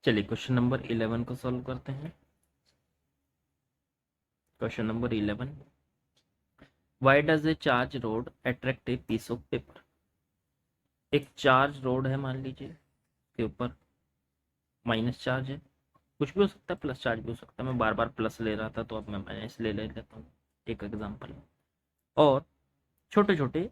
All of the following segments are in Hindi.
चलिए क्वेश्चन नंबर 11 को सॉल्व करते हैं। Question number 11, why does a charge rod attract a piece of paper. एक चार्ज रोड है, मान लीजिए के ऊपर माइनस चार्ज है, कुछ भी हो सकता है, प्लस चार्ज भी हो सकता है। मैं बार बार प्लस ले रहा था तो अब मैं माइनस ले लेता हूँ, एक एग्जांपल। और छोटे छोटे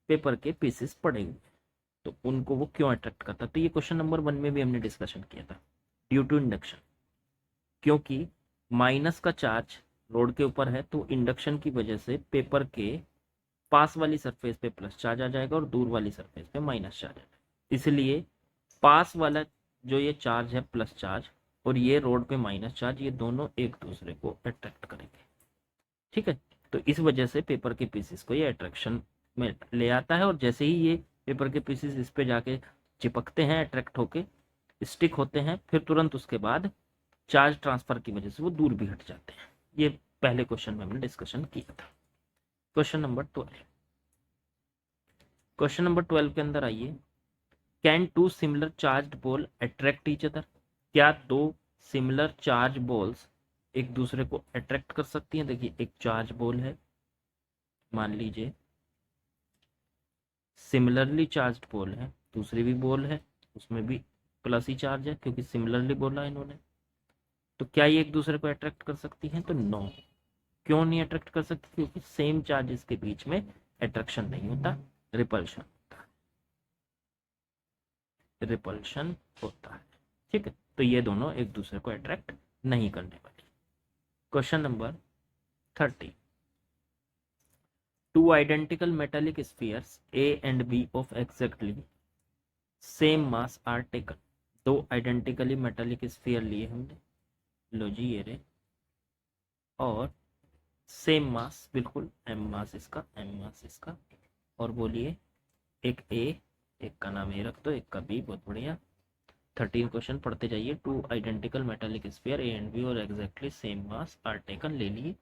पेपर के पीसेस पड़े हुए, तो उनको वो क्यों अट्रैक्ट करता है। तो ये क्वेश्चन नंबर 1 में भी हमने डिस्कशन किया था, ड्यू टू इंडक्शन। क्योंकि माइनस का चार्ज रोड के ऊपर है तो इंडक्शन की वजह से पेपर के पास वाली सरफेस पे प्लस चार्ज आ जाएगा और दूर वाली सरफेस पे माइनस चार्ज आ जाएगा। इसलिए पास वाला जो ये चार्ज है प्लस चार्ज, और ये रोड पे माइनस चार्ज, ये दोनों एक दूसरे को अट्रैक्ट करेंगे। ठीक है, तो इस वजह से पेपर के पीसेस को ये अट्रैक्शन में ले आता है, और जैसे ही ये पेपर के पीसेस इस पे जाके चिपकते हैं, अट्रैक्ट होके स्टिक होते हैं, फिर तुरंत उसके बाद चार्ज ट्रांसफर की वजह से वो दूर भी हट जाते हैं। ये पहले क्वेश्चन में हमने डिस्कशन किया था। क्वेश्चन नंबर 12, क्वेश्चन नंबर 12 के अंदर आइए, can two similar charge ball attract each other. क्या दो सिमिलर चार्ज बॉल्स एक दूसरे को अट्रैक्ट कर सकती हैं। देखिए एक चार्ज बॉल है, मान लीजिए सिमिलरली चार्ज बॉल है, दूसरी भी बॉल है, उसमें भी प्लस ही चार्ज है क्योंकि सिमिलरली बोला इन्होंने। तो क्या ये एक दूसरे को अट्रैक्ट कर सकती हैं, तो नो। क्यों नहीं अट्रैक्ट कर सकती, क्योंकि सेम चार्जेस के बीच में अट्रैक्शन नहीं होता, रिपल्शन रिपल्शन होता है। ठीक है, तो ये दोनों एक दूसरे को अट्रैक्ट नहीं करने वाली। Question number 30, two identical metallic spheres a and b of exactly same mass are taken. दो आइडेंटिकली मेटालिक स्फीयर लिए हमने, लो जी ये रे, और सेम मास, बिल्कुल एम मास इसका, एम मास इसका, और बोलिए एक ए, एक का नाम ए रख दो, एक का बी, बहुत बढ़िया। 13 क्वेश्चन पढ़ते जाइए। Two identical metallic sphere A and B और exactly same mass are taken, ले लिए।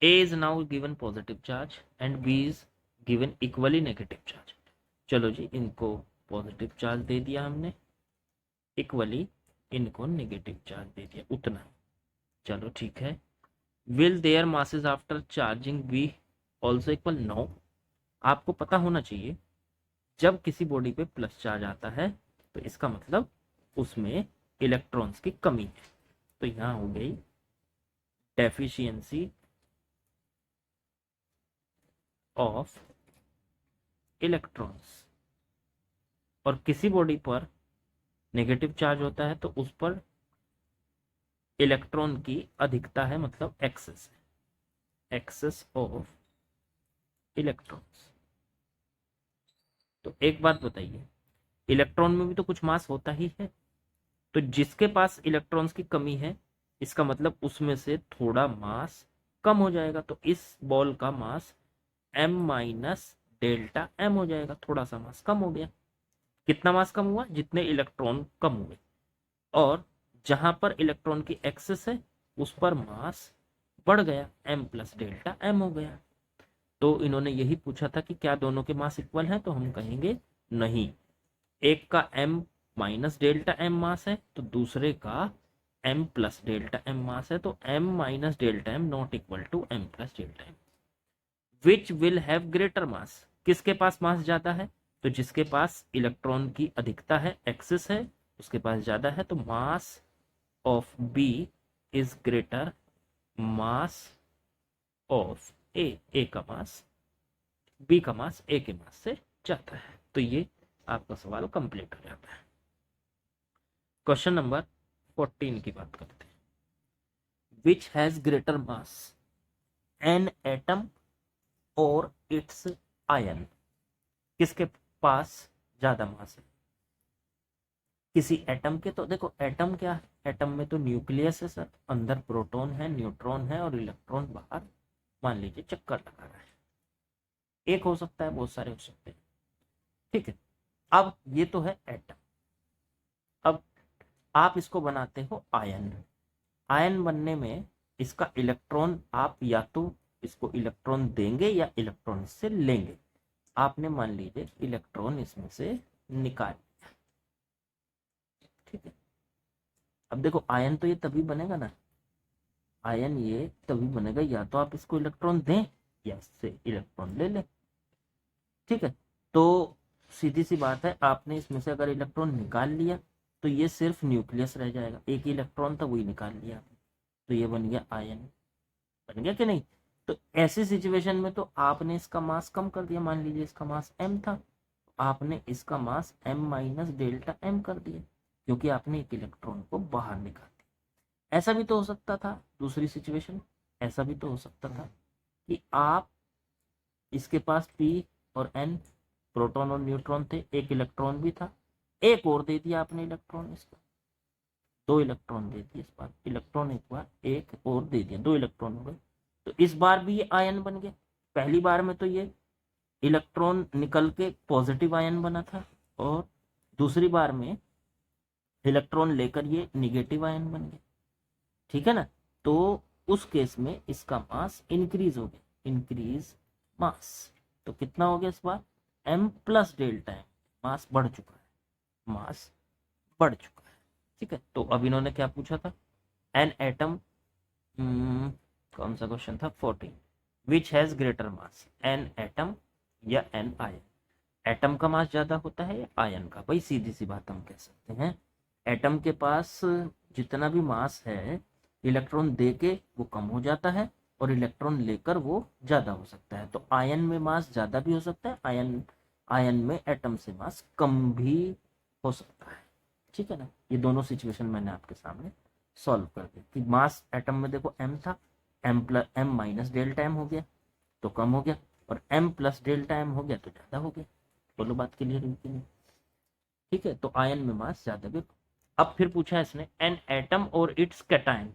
A is now given positive charge and B is given equally negative charge. चलो जी, इनको पॉजिटिव चार्ज दे दिया हमने, इक्वली इनको नेगेटिव चार्ज दे दिया, उतना। चलो ठीक है। Will their masses after charging be also equal, no. आपको पता होना चाहिए जब किसी बॉडी पे प्लस चार्ज आता है तो इसका मतलब उसमें इलेक्ट्रॉन्स की कमी है। तो यहां हो गई डेफिशिएंसी ऑफ इलेक्ट्रॉन्स। और किसी बॉडी पर नेगेटिव चार्ज होता है तो उस पर इलेक्ट्रॉन की अधिकता है, मतलब एक्सेस है, एक्सेस ऑफ इलेक्ट्रॉन्स। तो एक बात बताइए, इलेक्ट्रॉन में भी तो कुछ मास होता ही है, तो जिसके पास इलेक्ट्रॉन्स की कमी है इसका मतलब उसमें से थोड़ा मास कम हो जाएगा। तो इस बॉल का मास m माइनस डेल्टा m हो जाएगा, थोड़ा सा मास कम हो गया। कितना मास कम हुआ, जितने इलेक्ट्रॉन कम हुए। और जहां पर इलेक्ट्रॉन की एक्सेस है उस पर मास बढ़ गया, m प्लस डेल्टा m हो गया। तो इन्होंने यही पूछा था कि क्या दोनों के मास इक्वल हैं, तो हम कहेंगे नहीं। एक का m minus delta m mass है तो दूसरे का m plus delta m mass है, तो m minus delta m not equal to m plus delta m। Which will have greater mass, किसके पास मास ज्यादा है, तो जिसके पास इलेक्ट्रॉन की अधिकता है, एक्सेस है, उसके पास ज्यादा है। तो mass of B is greater mass of A का मास बी का मास ए के मास से ज्यादा है। तो ये आपका सवाल कंप्लीट हो जाता है। क्वेश्चन नंबर 14 की बात करते हैं, which has greater mass an atom और इट्स आयन। किसके पास ज्यादा मास है, किसी एटम के। तो देखो एटम क्या है, एटम में तो न्यूक्लियस है सर, अंदर प्रोटॉन है, न्यूट्रॉन है और इलेक्ट्रॉन बाहर मान लीजिए चक्कर लगा रहा है। एक हो सकता है, बहुत सारे हो सकते हैं। ठीक है, अब ये तो है एटम। अब आप इसको बनाते हो आयन। आयन बनने में इसका इलेक्ट्रॉन आप या तो इसको इलेक्ट्रॉन देंगे या इलेक्ट्रॉन इससे लेंगे। आपने मान लीजिए इलेक्ट्रॉन इसमें से निकाल, ठीक है, अब देखो आयन तो ये तभी बनेगा ना, आयन ये तभी बनेगा या तो आप इसको इलेक्ट्रॉन दें या इससे इलेक्ट्रॉन ले लें। ठीक है, तो सीधी सी बात है, आपने इसमें से अगर इलेक्ट्रॉन निकाल लिया तो ये सिर्फ न्यूक्लियस रह जाएगा, एक ही इलेक्ट्रॉन था वही निकाल लिया आपने, तो ये बन गया आयन। बन गया कि नहीं? तो ऐसी सिचुएशन में तो आपने इसका मास कम कर दिया, मान लीजिए इसका मास m था, आपने इसका मास m माइनस डेल्टा m कर दिया, क्योंकि आपने एक इलेक्ट्रॉन को बाहर निकाल दिया। ऐसा भी तो हो सकता था, दूसरी सिचुएशन ऐसा भी तो हो सकता था कि आप इसके पास p और n प्रोटॉन और न्यूट्रॉन थे, एक इलेक्ट्रॉन भी था, एक और दे दिया आपने इलेक्ट्रॉन इसका, दो इलेक्ट्रॉन दे दिए, इस बार इलेक्ट्रॉन एक बार एक और दे दिया, दो इलेक्ट्रॉन हो गए, तो इस बार भी ये आयन बन गया। पहली बार में तो ये इलेक्ट्रॉन निकल के पॉजिटिव आयन बना था, और दूसरी बार में इलेक्ट्रॉन लेकर ये निगेटिव आयन बन गया। ठीक है ना? तो उस केस में इसका मास इंक्रीज हो गया, इंक्रीज मास। तो कितना हो गया इस बार? m प्लस डेल्टा m, मास बढ़ चुका है, मास बढ़ चुका है। ठीक है, तो अब इन्होंने क्या पूछा था? एन एटम, कौन सा क्वेश्चन था? 14, which has greater mass, an atom या एन आयन? एटम का मास ज्यादा होता है या आयन का? भाई सीधी सी बात हम कह सकते हैं, एटम के पास जितना भी मास है, इलेक्ट्रॉन दे के वो कम हो जाता है और इलेक्ट्रॉन लेकर वो ज्यादा हो सकता है। तो आयन में मास ज्यादा भी हो सकता है, आयन आयन में एटम से मास कम भी हो सकता है। ठीक है ना? ये दोनों सिचुएशन मैंने आपके सामने सॉल्व कर दी कि मास एटम में देखो m था, m plus m minus delta m हो गया तो कम हो गया, और m प्लस डेल्टा m हो गया तो ज्यादा हो गया। बोलो बात क्लियर हुई कि नहीं? ठीक है, तो आयन में मास ज्यादा भी। अब फिर पूछा है इसने एन एटम और इट्स कैटायन,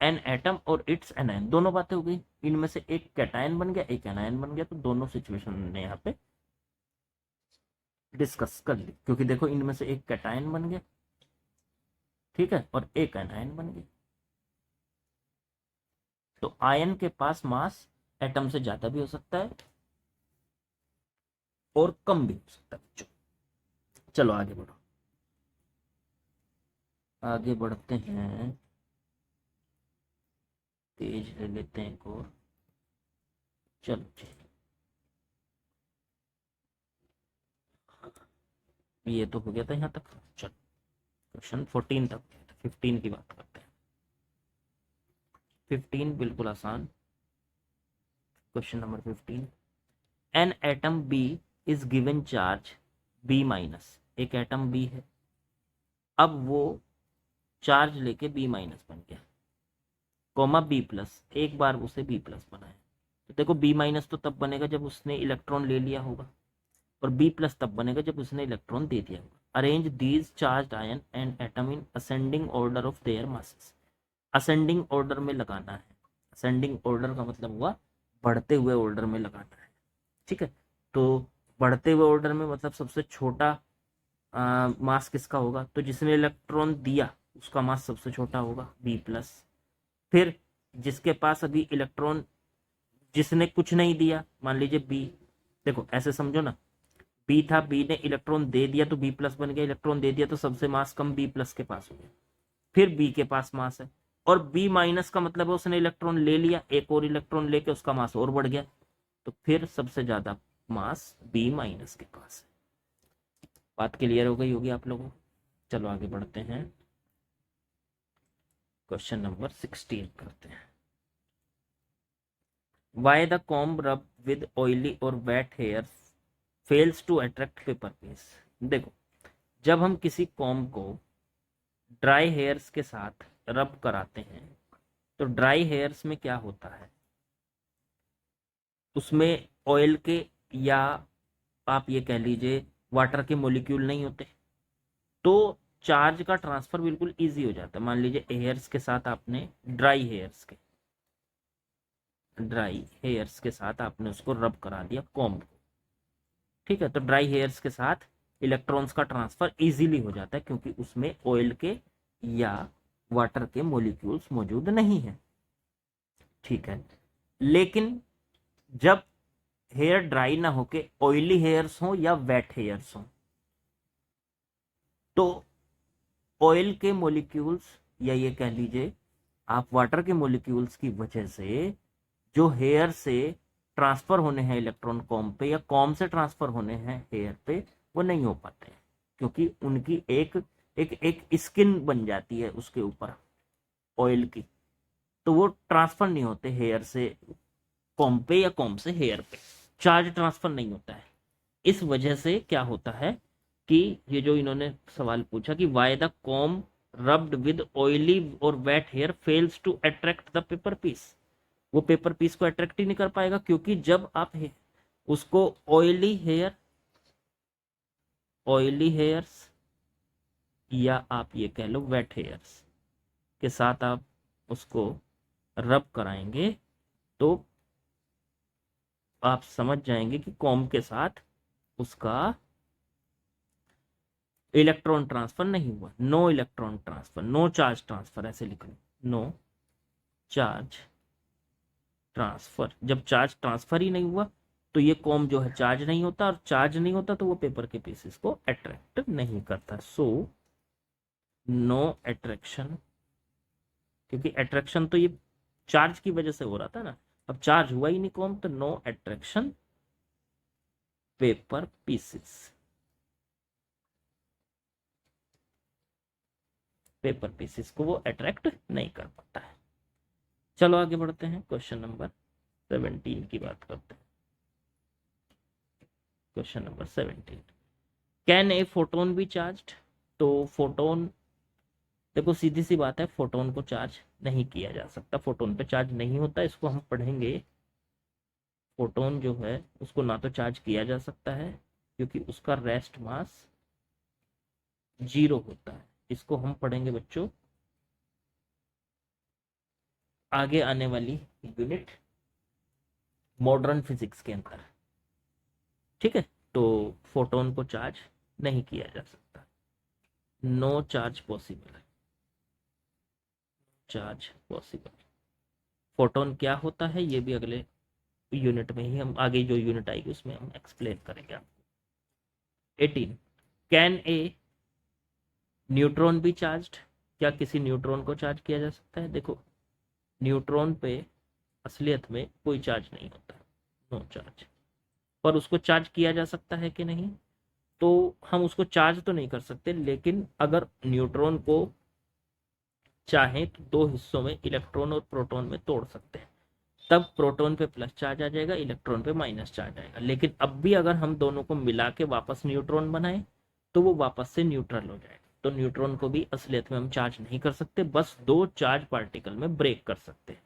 एन एटम और इट्स एनायन, दोनों बातें हो गई, इनमें से एक कैटायन बन गया एक एनायन बन गया, तो दोनों सिचुएशन ने यहाँ पे डिस्कस कर ली, क्योंकि देखो इनमें से एक कैटायन बन गया, ठीक है, और एक एनायन बन गया। तो आयन के पास मास एटम से ज्यादा भी हो सकता है और कम भी हो सकता है। चलो आगे बढ़ो, आगे बढ़ते हैं, पेज ले लेते हैं एक और। चलो ये तो हो गया था यहाँ तक। चलो क्वेश्चन 14 तक, 15 की बात करते हैं। 15 बिल्कुल आसान, question number 15, an atom b is given charge b minus, एक एटम बी है, अब वो चार्ज लेके बी माइनस बन गया, कोमा बी प्लस, एक बार उसे बी प्लस बनाया। तो देखो बी माइनस तो तब बनेगा जब उसने इलेक्ट्रॉन ले लिया होगा, और बी प्लस तब बनेगा जब उसने इलेक्ट्रॉन दे दिया होगा। Arrange these charge ion and atom in ascending order of their masses, ascending order में लगाना है। असेंडिंग ऑर्डर का मतलब हुआ बढ़ते हुए ऑर्डर में लगाना है। ठीक है, तो बढ़ते हुए ऑर्डर में मतलब सबसे छोटा मास किसका होगा? तो जिसने इलेक्ट्रॉन दिया उसका मास सबसे छोटा होगा, बी प्लस। फिर जिसके पास अभी इलेक्ट्रॉन, जिसने कुछ नहीं दिया, मान लीजिए बी, देखो ऐसे समझो ना, बी था, बी ने इलेक्ट्रॉन दे दिया तो बी प्लस बन गया, इलेक्ट्रॉन दे दिया तो सबसे मास कम बी प्लस के पास हो गया। फिर बी के पास मास है, और बी माइनस का मतलब है उसने इलेक्ट्रॉन ले लिया, एक और इलेक्ट्रॉन लेके उसका मास और बढ़ गया, तो फिर सबसे ज्यादा मास बी माइनस के पास है। बात क्लियर हो गई होगी आप लोगों को? चलो आगे बढ़ते हैं, क्वेश्चन नंबर 16 करते हैं। Why the comb rub with oily और wet hair fails to attract paper piece? देखो जब हम किसी कॉम्ब को ड्राई हेयर्स के साथ रब कराते हैं, तो ड्राई हेयर्स में क्या होता है, उसमें ऑयल के, या आप ये कह लीजिए वाटर के मॉलिक्यूल नहीं होते, तो चार्ज का ट्रांसफर बिल्कुल इजी हो जाता है। मान लीजिए हेयर्स के साथ आपने ड्राई हेयर्स के साथ आपने उसको रब करा दिया कॉम्ब को, ठीक है, तो ड्राई हेयर्स के साथ इलेक्ट्रॉन्स का ट्रांसफर इजीली हो जाता है, क्योंकि उसमें ऑयल के या वाटर के मॉलिक्यूल्स मौजूद नहीं है। ठीक है, लेकिन जब हेयर ड्राई ना होके ऑयली हेयर्स हो या वेट हेयर्स हो, तो ऑयल के मॉलिक्यूल्स या ये कह लीजिए आप वाटर के मॉलिक्यूल्स की वजह से जो हेयर से ट्रांसफर होने हैं इलेक्ट्रॉन कॉम पे या कॉम से ट्रांसफर होने हैं हेयर पे, वो नहीं हो पाते हैं, क्योंकि उनकी एक एक एक स्किन बन जाती है उसके ऊपर ऑयल की, तो वो ट्रांसफर नहीं होते हेयर से कॉम पे या कॉम से हेयर पे, चार्ज ट्रांसफर नहीं होता है। इस वजह से क्या होता है कि ये जो इन्होंने सवाल पूछा कि why the comb rubbed with oily और wet hair fails to attract the paper piece, वो पेपर पीस को अट्रैक्ट ही नहीं कर पाएगा, क्योंकि जब आप उसको ऑयली हेयर्स या आप ये कह लो वेट हेयर्स के साथ आप उसको रब कराएंगे तो आप समझ जाएंगे कि कॉम के साथ उसका इलेक्ट्रॉन ट्रांसफर नहीं हुआ, no electron transfer, no charge transfer, ऐसे लिख लो, नो चार्ज ट्रांसफर। जब चार्ज ट्रांसफर ही नहीं हुआ तो ये कॉम जो है चार्ज नहीं होता, और चार्ज नहीं होता तो वो पेपर के पीसेस को अट्रैक्ट नहीं करता, सो नो अट्रैक्शन, क्योंकि अट्रैक्शन तो ये चार्ज की वजह से हो रहा था ना, अब चार्ज हुआ ही नहीं कॉम, तो no attraction paper pieces, paper pieces को वो अट्रैक्ट नहीं कर पाता है। चलो आगे बढ़ते हैं, क्वेश्चन नंबर 17 की बात करते हैं। Question number 17, can a photon B charged? तो फोटोन, देखो सीधी सी बात है, फोटोन को चार्ज नहीं किया जा सकता, फोटोन पे चार्ज नहीं होता, इसको हम पढ़ेंगे। फोटोन जो है उसको ना तो चार्ज किया जा सकता है क्योंकि उसका रेस्ट मास 0 होता है, इसको हम पढ़ेंगे बच्चों आगे आने वाली यूनिट मॉडर्न फिजिक्स के अंदर, ठीक है। तो फोटोन को चार्ज नहीं किया जा सकता, no charge possible, charge possible. Photon क्या होता है ये भी अगले यूनिट में ही, हम आगे जो यूनिट आएगी उसमें हम एक्सप्लेन करेंगे आपको। 18, can a neutron B charged? क्या किसी न्यूट्रॉन को चार्ज किया जा सकता है? देखो न्यूट्रॉन पे असलियत में कोई चार्ज नहीं होता, नो चार्ज, पर उसको चार्ज किया जा सकता है कि नहीं? तो हम उसको चार्ज तो नहीं कर सकते, लेकिन अगर न्यूट्रॉन को चाहें तो दो हिस्सों में इलेक्ट्रॉन और प्रोटॉन में तोड़ सकते हैं, तब प्रोटॉन पे प्लस चार्ज आ जाएगा, इलेक्ट्रॉन पे माइनस चार्ज आएगा। लेकिन अब भी अगर हम दोनों को मिला के वापस न्यूट्रॉन बनाए तो वो वापस से न्यूट्रल हो जाएगा, तो न्यूट्रॉन को भी असलियत में हम चार्ज नहीं कर सकते, बस दो चार्ज पार्टिकल में ब्रेक कर सकते हैं।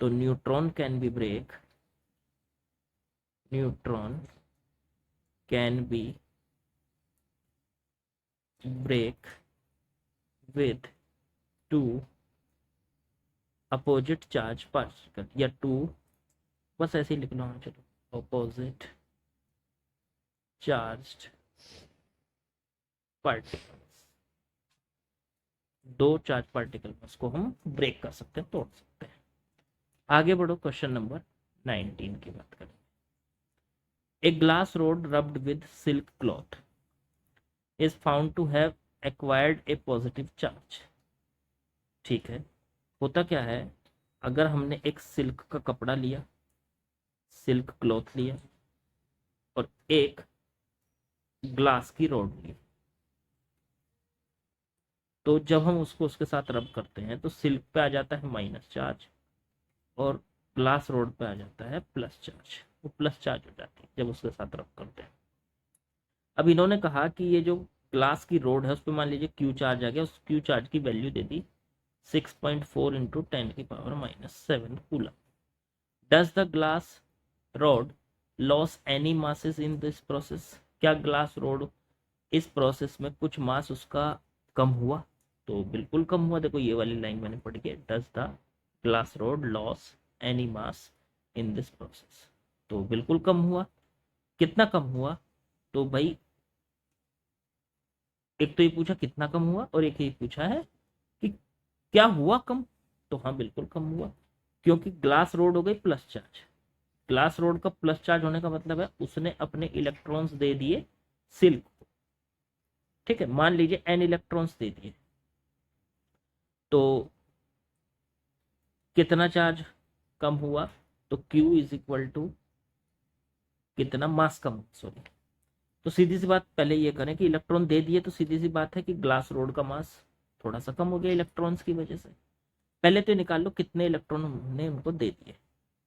तो neutron can be break, neutron can be break with two opposite charge particle, या टू, बस ऐसे ही लिख लो, हाँ चलो, अपोजिट चार्ज्ड पार्टिकल्स, दो चार्ज पार्टिकल में उसको हम ब्रेक कर सकते हैं, तोड़ सकते हैं। आगे बढ़ो, क्वेश्चन नंबर 19 की बात करें। A glass rod rubbed with silk cloth is found to have acquired a positive charge. ठीक है, होता क्या है, अगर हमने एक सिल्क का कपड़ा लिया, सिल्क क्लॉथ लिया, और एक ग्लास की रोड ली, तो जब हम उसको उसके साथ रब करते हैं तो सिल्क पे आ जाता है माइनस चार्ज और ग्लास रोड पे आ जाता है प्लस चार्ज, वो प्लस चार्ज हो जाती है जब उसके साथ रब करते हैं। अब इन्होंने कहा कि ये जो ग्लास की रोड है उस पर मान लीजिए क्यू चार्ज आ गया, उस क्यू चार्ज की value they the 6.4 into 10⁻⁻7 coulomb. Does the glass rod loss any masses in this process? क्या ग्लास रोड इस प्रोसेस में कुछ मास उसका कम हुआ? तो बिल्कुल कम हुआ, देखो ये वाली लाइन मैंने पढ़ी है, does the glass rod loss any mass in this process, तो बिल्कुल कम हुआ। कितना कम हुआ? तो भाई एक तो ये पूछा कितना कम हुआ और एक ये पूछा है कि क्या हुआ कम, तो हाँ बिल्कुल कम हुआ, क्योंकि ग्लास रोड हो गई प्लस चार्ज, ग्लास रोड का प्लस चार्ज होने का मतलब है उसने अपने इलेक्ट्रॉन्स दे दिए सिल्क को, ठीक है, मान लीजिए n इलेक्ट्रॉन्स दे दिए, तो कितना चार्ज कम हुआ, तो Q इज इक्वल टू कितना मास कम, सॉरी। तो सीधी सी बात पहले ये करें कि इलेक्ट्रॉन दे दिए, तो सीधी सी बात है कि ग्लास रोड का मास थोड़ा सा कम हो गया इलेक्ट्रॉन्स की वजह से। पहले तो निकाल लो कितने इलेक्ट्रॉन हमने उनको दे दिए।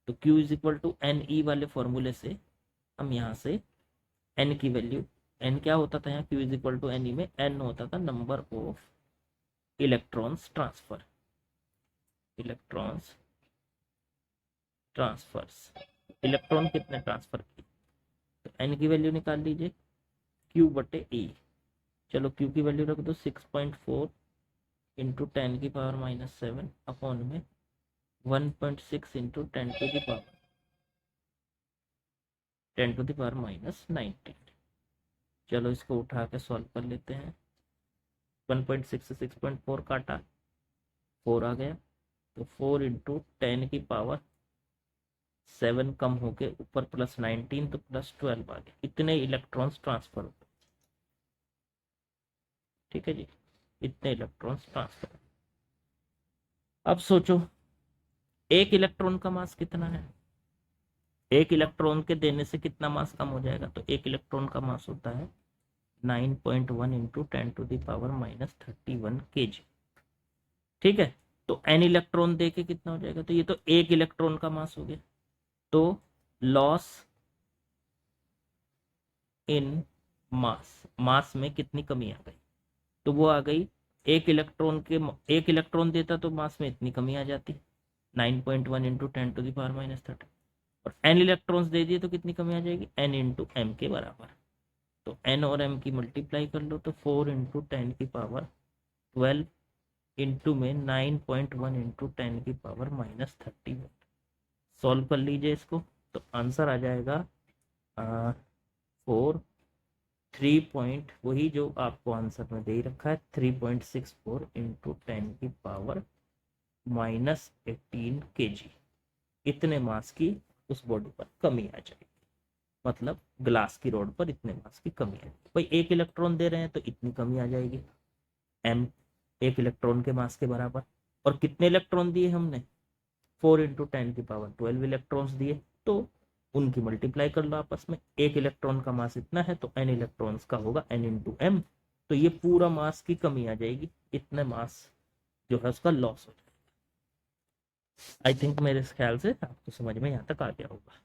तो Q is equal to n e वाले फॉर्मूले से हम यहाँ से n की वैल्यू, n क्या होता था यहाँ, Q is equal to n e में n होता था number of electrons transfer, electrons transfers, electron कितने ट्रांसफर किए। तो n की वैल्यू निकाल लीजिए Q बटे E। चलो Q की वैल्यू रख दो 6.4 इंटू 10 की पावर माइनस 7 अपॉन में 1.6 into 10 to the power minus 19। चलो इसको उठा के सॉल्व कर लेते हैं। 1.6 से 6.4 काटा, 4 आ गया, तो 4 इंटू 10 की पावर 7 कम होके ऊपर प्लस 19 तो प्लस 12 आ गया। इतने इलेक्ट्रॉन्स ट्रांसफर हो, ठीक है जी, इतने इलेक्ट्रॉन्स ट्रांसफर। अब सोचो एक इलेक्ट्रॉन का मास कितना है, एक इलेक्ट्रॉन के देने से कितना मास कम हो जाएगा। तो एक इलेक्ट्रॉन का मास होता है 9.1 into 10 to the power minus 31 kg, ठीक है। तो n इलेक्ट्रॉन दे के कितना हो जाएगा, तो ये तो एक इलेक्ट्रॉन का मास हो गया। तो लॉस इन मास, मास में कितनी कमी आ गई, तो वो आ गई एक इलेक्ट्रॉन के, एक इलेक्ट्रॉन देता तो मास में इतनी कमी आ जाती 9.1 into 10 to the power minus 30, और n इलेक्ट्रॉन्स दे दिए तो कितनी कमी आ जाएगी, n इंटू एम के बराबर। तो n और m की मल्टीप्लाई कर लो, तो 4 इंटू 10 की पावर 12 इंटू में 9.1 इंटू 10 की पावर माइनस 31। सॉल्व कर लीजिए इसको, तो आंसर आ जाएगा 4 3 पॉइंट, वही जो आपको आंसर में दे ही रखा है 3.64 इंटू 10 की पावर माइनस 18 kg। इतने मास की उस बॉडी पर कमी आ जाएगी, मतलब ग्लास की रोड पर इतने मास की कमी है। भाई एक इलेक्ट्रॉन दे रहे हैं तो इतनी कमी आ जाएगी, m एक इलेक्ट्रॉन के मास के बराबर। और कितने इलेक्ट्रॉन दिए हमने, 4 इंटू 10 की पावर 12 इलेक्ट्रॉन्स दिए, तो उनकी मल्टीप्लाई कर लो आपस में। एक इलेक्ट्रॉन का मास इतना है तो n इलेक्ट्रॉन्स का होगा n इंटू एम, तो ये पूरा मास की कमी आ जाएगी, इतने मास जो है उसका लॉस हो जाएगा। आई थिंक मेरे ख्याल से आपको समझ में यहाँ तक आ गया होगा।